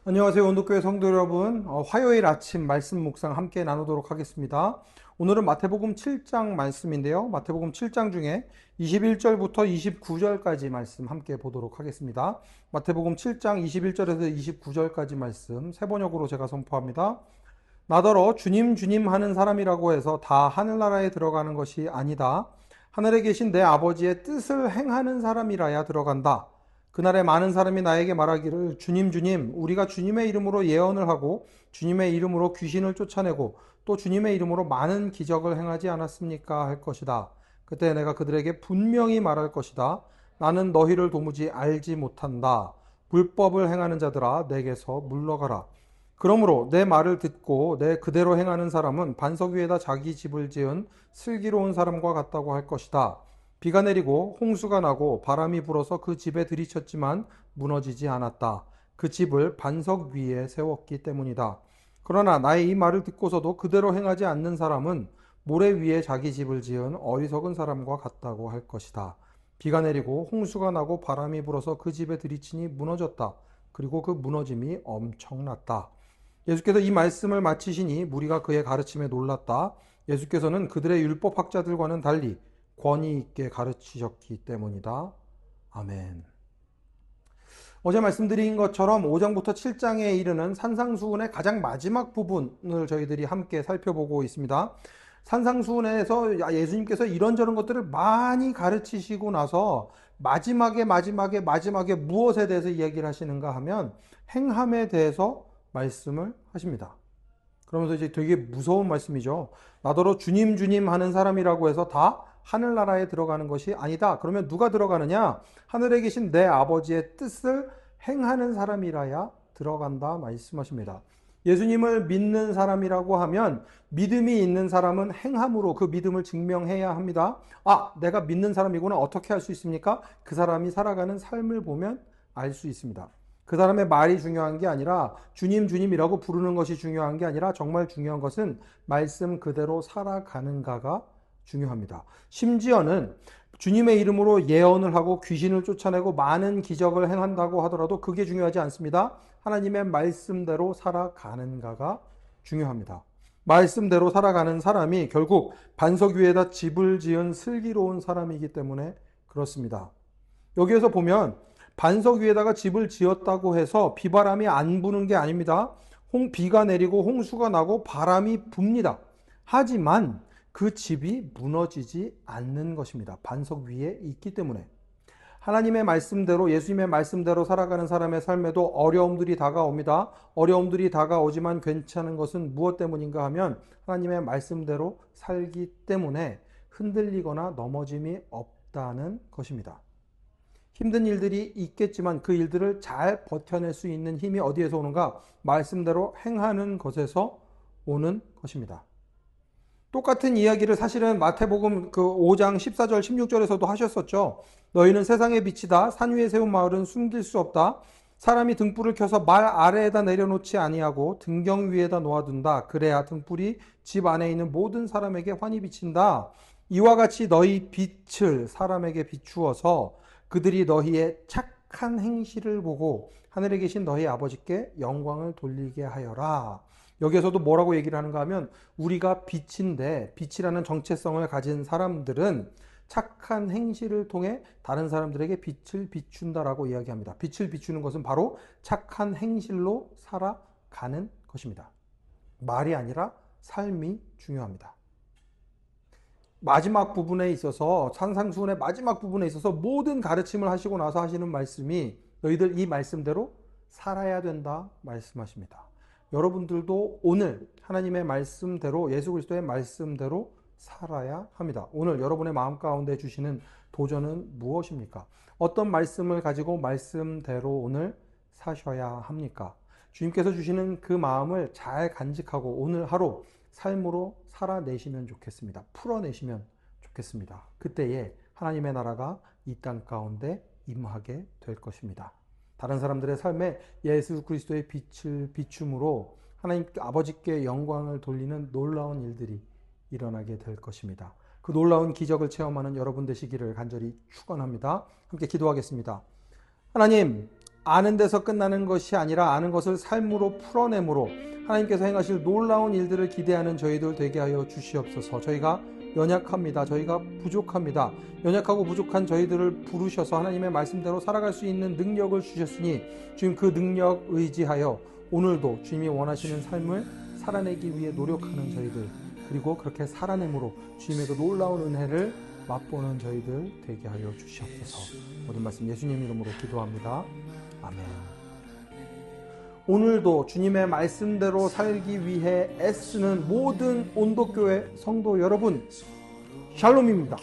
안녕하세요. 온도교회 성도 여러분. 화요일 아침 말씀 묵상 함께 나누도록 하겠습니다. 오늘은 마태복음 7장 말씀인데요. 마태복음 7장 중에 21절부터 29절까지 말씀 함께 보도록 하겠습니다. 마태복음 7장 21절에서 29절까지 말씀 새 번역으로 제가 선포합니다. 나더러 주님 주님 하는 사람이라고 해서 다 하늘나라에 들어가는 것이 아니다. 하늘에 계신 내 아버지의 뜻을 행하는 사람이라야 들어간다. 그날에 많은 사람이 나에게 말하기를 주님 주님 우리가 주님의 이름으로 예언을 하고 주님의 이름으로 귀신을 쫓아내고 또 주님의 이름으로 많은 기적을 행하지 않았습니까? 할 것이다. 그때 내가 그들에게 분명히 말할 것이다. 나는 너희를 도무지 알지 못한다. 불법을 행하는 자들아 내게서 물러가라. 그러므로 내 말을 듣고 내 그대로 행하는 사람은 반석 위에다 자기 집을 지은 슬기로운 사람과 같다고 할 것이다. 비가 내리고 홍수가 나고 바람이 불어서 그 집에 들이쳤지만 무너지지 않았다. 그 집을 반석 위에 세웠기 때문이다. 그러나 나의 이 말을 듣고서도 그대로 행하지 않는 사람은 모래 위에 자기 집을 지은 어리석은 사람과 같다고 할 것이다. 비가 내리고 홍수가 나고 바람이 불어서 그 집에 들이치니 무너졌다. 그리고 그 무너짐이 엄청났다. 예수께서 이 말씀을 마치시니 무리가 그의 가르침에 놀랐다. 예수께서는 그들의 율법학자들과는 달리 권위 있게 가르치셨기 때문이다. 아멘. 어제 말씀드린 것처럼 5장부터 7장에 이르는 산상수훈의 가장 마지막 부분을 저희들이 함께 살펴보고 있습니다. 산상수훈에서 예수님께서 이런저런 것들을 많이 가르치시고 나서 마지막에 무엇에 대해서 이야기를 하시는가 하면 행함에 대해서 말씀을 하십니다. 그러면서 이제 되게 무서운 말씀이죠. 나더러 주님 주님 하는 사람이라고 해서 다 하늘나라에 들어가는 것이 아니다. 그러면 누가 들어가느냐? 하늘에 계신 내 아버지의 뜻을 행하는 사람이라야 들어간다 말씀하십니다. 예수님을 믿는 사람이라고 하면 믿음이 있는 사람은 행함으로 그 믿음을 증명해야 합니다. 아, 내가 믿는 사람이구나. 어떻게 할 수 있습니까? 그 사람이 살아가는 삶을 보면 알 수 있습니다. 그 사람의 말이 중요한 게 아니라 주님 주님이라고 부르는 것이 중요한 게 아니라 정말 중요한 것은 말씀 그대로 살아가는가가 중요합니다. 심지어는 주님의 이름으로 예언을 하고 귀신을 쫓아내고 많은 기적을 행한다고 하더라도 그게 중요하지 않습니다. 하나님의 말씀대로 살아가는가가 중요합니다. 말씀대로 살아가는 사람이 결국 반석 위에다 집을 지은 슬기로운 사람이기 때문에 그렇습니다. 여기에서 보면 반석 위에다가 집을 지었다고 해서 비바람이 안 부는 게 아닙니다. 비가 내리고 홍수가 나고 바람이 붑니다. 하지만 그 집이 무너지지 않는 것입니다. 반석 위에 있기 때문에. 하나님의 말씀대로 예수님의 말씀대로 살아가는 사람의 삶에도 어려움들이 다가옵니다. 어려움들이 다가오지만 괜찮은 것은 무엇 때문인가 하면 하나님의 말씀대로 살기 때문에 흔들리거나 넘어짐이 없다는 것입니다. 힘든 일들이 있겠지만 그 일들을 잘 버텨낼 수 있는 힘이 어디에서 오는가? 말씀대로 행하는 것에서 오는 것입니다. 똑같은 이야기를 사실은 마태복음 그 5장 14절 16절에서도 하셨었죠. 너희는 세상의 빛이다. 산 위에 세운 마을은 숨길 수 없다. 사람이 등불을 켜서 말 아래에다 내려놓지 아니하고 등경 위에다 놓아둔다. 그래야 등불이 집 안에 있는 모든 사람에게 환히 비친다. 이와 같이 너희 빛을 사람에게 비추어서 그들이 너희의 착한 행실을 보고 하늘에 계신 너희 아버지께 영광을 돌리게 하여라. 여기에서도 뭐라고 얘기를 하는가 하면 우리가 빛인데 빛이라는 정체성을 가진 사람들은 착한 행실을 통해 다른 사람들에게 빛을 비춘다라고 이야기합니다. 빛을 비추는 것은 바로 착한 행실로 살아가는 것입니다. 말이 아니라 삶이 중요합니다. 마지막 부분에 있어서 산상수훈의 마지막 부분에 있어서 모든 가르침을 하시고 나서 하시는 말씀이 너희들 이 말씀대로 살아야 된다 말씀하십니다. 여러분들도 오늘 하나님의 말씀대로 예수 그리스도의 말씀대로 살아야 합니다. 오늘 여러분의 마음 가운데 주시는 도전은 무엇입니까? 어떤 말씀을 가지고 말씀대로 오늘 사셔야 합니까? 주님께서 주시는 그 마음을 잘 간직하고 오늘 하루 삶으로 살아내시면 좋겠습니다. 풀어내시면 좋겠습니다. 그때에 하나님의 나라가 이 땅 가운데 임하게 될 것입니다. 다른 사람들의 삶에 예수 그리스도의 빛을 비춤으로 하나님 아버지께 영광을 돌리는 놀라운 일들이 일어나게 될 것입니다. 그 놀라운 기적을 체험하는 여러분 되시기를 간절히 축원합니다. 함께 기도하겠습니다. 하나님, 아는 데서 끝나는 것이 아니라 아는 것을 삶으로 풀어내므로 하나님께서 행하실 놀라운 일들을 기대하는 저희들 되게 하여 주시옵소서. 저희가 연약합니다. 저희가 부족합니다. 연약하고 부족한 저희들을 부르셔서 하나님의 말씀대로 살아갈 수 있는 능력을 주셨으니 주님 그 능력 의지하여 오늘도 주님이 원하시는 삶을 살아내기 위해 노력하는 저희들, 그리고 그렇게 살아내므로 주님의 그 놀라운 은혜를 맛보는 저희들 되게 하여 주시옵소서. 모든 말씀 예수님 이름으로 기도합니다. 아멘. 오늘도 주님의 말씀대로 살기 위해 애쓰는 모든 온도교회 성도 여러분, 샬롬입니다.